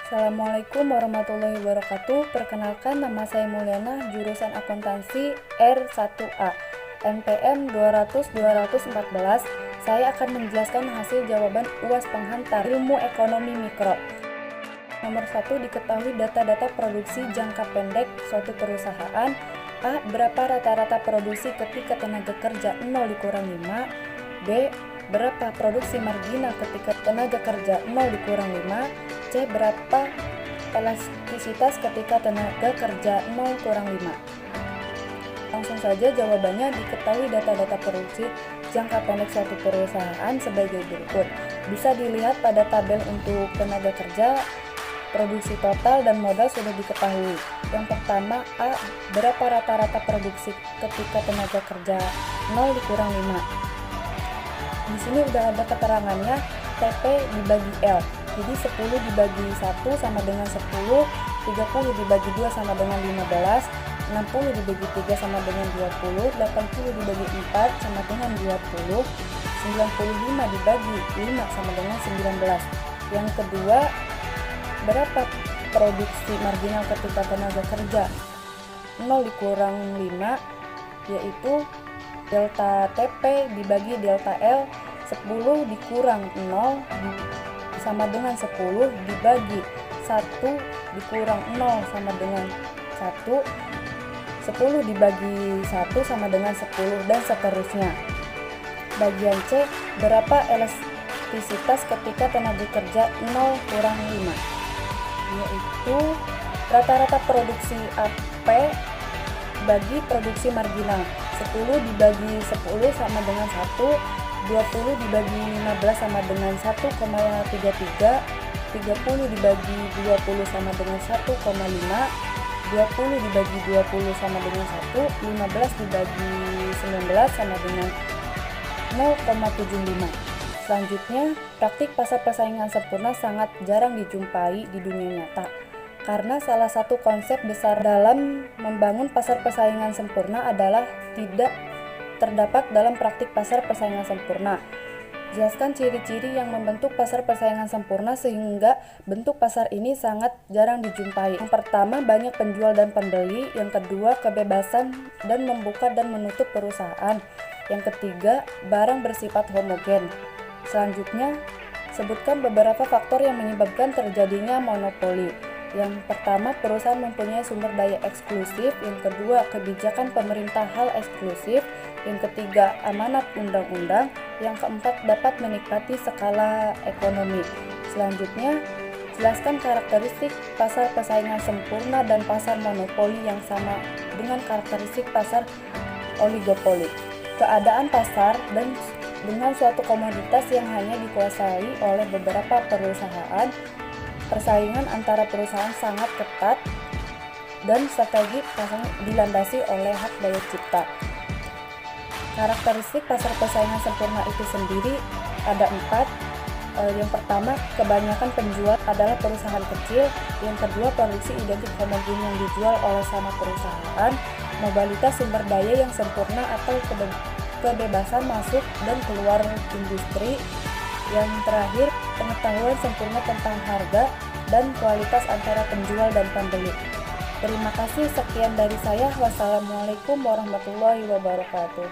Assalamualaikum warahmatullahi wabarakatuh. Perkenalkan, nama saya Mulyana, jurusan akuntansi R1A, NPM 200-214. Saya akan menjelaskan hasil jawaban UAS penghantar ilmu ekonomi mikro. Nomor 1, diketahui data-data produksi jangka pendek suatu perusahaan. A. Berapa rata-rata produksi ketika tenaga kerja 0 dikurang 5. B. Berapa produksi marginal ketika tenaga kerja 0 dikurang 5. C. Berapa elastisitas ketika tenaga kerja 0 kurang 5. Langsung saja jawabannya. Diketahui data-data produksi jangka pendek suatu perusahaan sebagai berikut. Bisa dilihat pada tabel untuk tenaga kerja, produksi total dan modal sudah diketahui. Yang pertama, A. Berapa rata-rata produksi ketika tenaga kerja 0 dikurang 5. Di sini udah ada keterangannya, TP dibagi L. Jadi 10 dibagi 1 sama dengan 10, 30 dibagi 2 sama dengan 15, 60 dibagi 3 sama dengan 20, 80 dibagi 4 sama dengan 20, 95 dibagi 5 sama dengan 19. Yang kedua, berapa produksi marginal ketika tenaga kerja 0 dikurang 5, yaitu delta TP dibagi delta L. 10 dikurang 0 sama dengan 10 dibagi 1 dikurang 0 sama dengan 1, 10 dibagi 1 sama dengan 10, dan seterusnya. Bagian C, berapa elastisitas ketika tenaga kerja 0 kurang 5, yaitu rata-rata produksi AP bagi produksi marginal. 10 dibagi 10 sama dengan 1, 20 dibagi 15 sama dengan 1,33, 30 dibagi 20 sama dengan 1,5, 20 dibagi 20 sama dengan 1, 15 dibagi 19 sama dengan 0,75. Selanjutnya, praktik pasar persaingan sempurna sangat jarang dijumpai di dunia nyata. Karena salah satu konsep besar dalam membangun pasar persaingan sempurna adalah tidak terdapat dalam praktik pasar persaingan sempurna. Jelaskan ciri-ciri yang membentuk pasar persaingan sempurna sehingga bentuk pasar ini sangat jarang dijumpai. Yang pertama, banyak penjual dan pembeli. Yang kedua, kebebasan dan membuka dan menutup perusahaan. Yang ketiga, barang bersifat homogen. Selanjutnya, sebutkan beberapa faktor yang menyebabkan terjadinya monopoli. Yang pertama, perusahaan mempunyai sumber daya eksklusif. Yang kedua, kebijakan pemerintah hal eksklusif. Yang ketiga, amanat undang-undang. Yang keempat, dapat menikmati skala ekonomi. Selanjutnya, jelaskan karakteristik pasar persaingan sempurna dan pasar monopoli yang sama dengan karakteristik pasar oligopoli. Keadaan pasar dan dengan suatu komoditas yang hanya dikuasai oleh beberapa perusahaan. Persaingan antara perusahaan sangat ketat dan strategi pasarnya dilandasi oleh hak daya cipta. Karakteristik pasar persaingan sempurna itu sendiri ada 4. Yang pertama, kebanyakan penjual adalah perusahaan kecil. Yang kedua, produksi identik homogen yang dijual oleh sama perusahaan. Mobilitas sumber daya yang sempurna atau kebebasan masuk dan keluar industri. Yang terakhir, pengetahuan sempurna tentang harga dan kualitas antara penjual dan pembeli. Terima kasih, sekian dari saya. Wassalamualaikum warahmatullahi wabarakatuh.